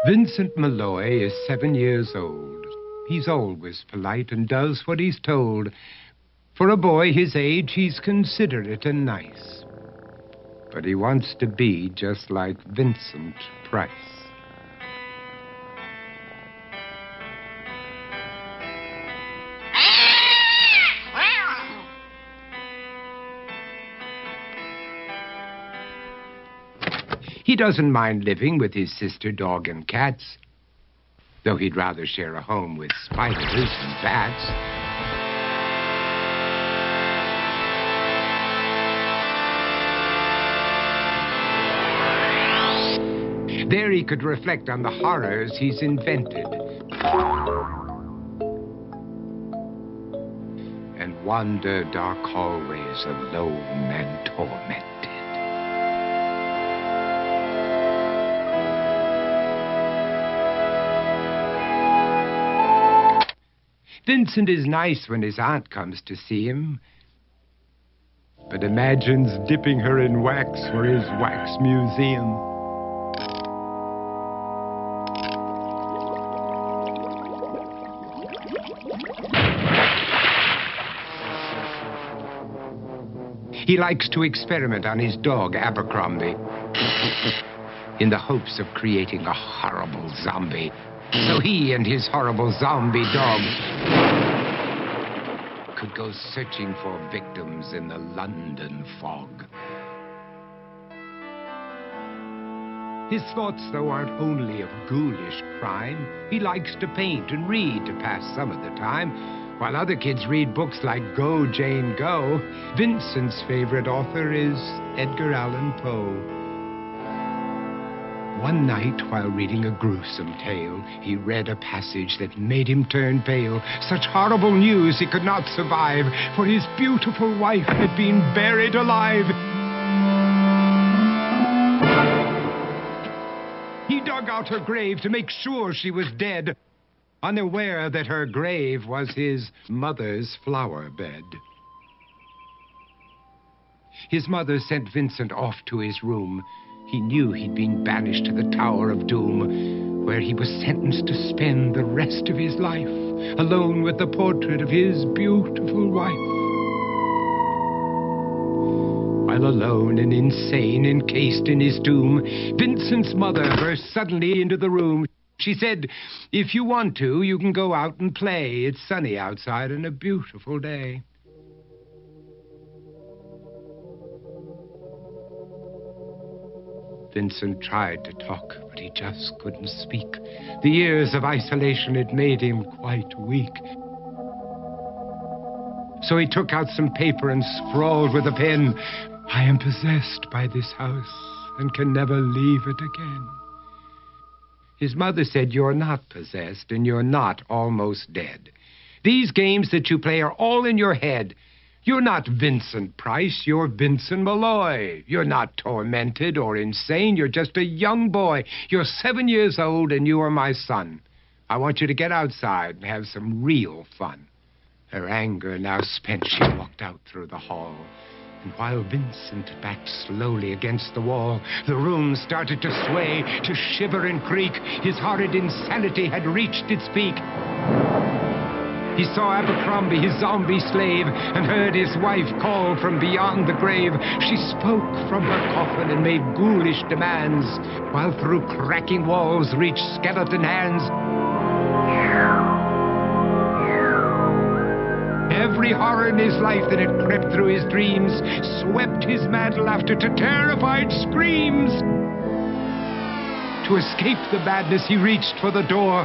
Vincent Malloy is 7 years old. He's always polite and does what he's told. For a boy his age, he's considerate and nice. But he wants to be just like Vincent Price. He doesn't mind living with his sister, dog, and cats, though he'd rather share a home with spiders and bats. There he could reflect on the horrors he's invented and wander dark hallways alone and tormented. Vincent is nice when his aunt comes to see him, but imagines dipping her in wax for his wax museum. He likes to experiment on his dog, Abercrombie, in the hopes of creating a horrible zombie. So he and his horrible zombie dog could go searching for victims in the London fog. His thoughts, though, aren't only of ghoulish crime. He likes to paint and read to pass some of the time. While other kids read books like Go, Jane, Go, Vincent's favorite author is Edgar Allan Poe. One night, while reading a gruesome tale, he read a passage that made him turn pale. Such horrible news he could not survive, for his beautiful wife had been buried alive. He dug out her grave to make sure she was dead, unaware that her grave was his mother's flower bed. His mother sent Vincent off to his room. He knew he'd been banished to the Tower of Doom, where he was sentenced to spend the rest of his life alone with the portrait of his beautiful wife. While alone and insane, encased in his tomb, Vincent's mother burst suddenly into the room. She said, "If you want to, you can go out and play. It's sunny outside and a beautiful day." Vincent tried to talk, but he just couldn't speak. The years of isolation had made him quite weak. So he took out some paper and scrawled with a pen, "I am possessed by this house and can never leave it again." His mother said, "You're not possessed and you're not almost dead. These games that you play are all in your head. You're not Vincent Price, you're Vincent Malloy. You're not tormented or insane, you're just a young boy. You're 7 years old and you are my son. I want you to get outside and have some real fun." Her anger now spent, she walked out through the hall. And while Vincent backed slowly against the wall, the room started to sway, to shiver and creak. His horrid insanity had reached its peak. He saw Abercrombie, his zombie slave, and heard his wife call from beyond the grave. She spoke from her coffin and made ghoulish demands, while through cracking walls reached skeleton hands. Every horror in his life that had crept through his dreams swept his mad laughter to terrified screams. To escape the madness, he reached for the door,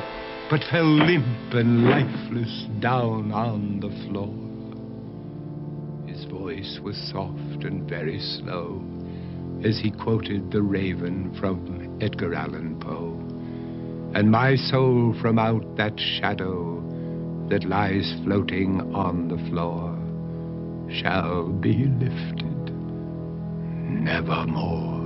but fell limp and lifeless down on the floor. His voice was soft and very slow as he quoted The Raven from Edgar Allan Poe. "And my soul from out that shadow that lies floating on the floor shall be lifted nevermore."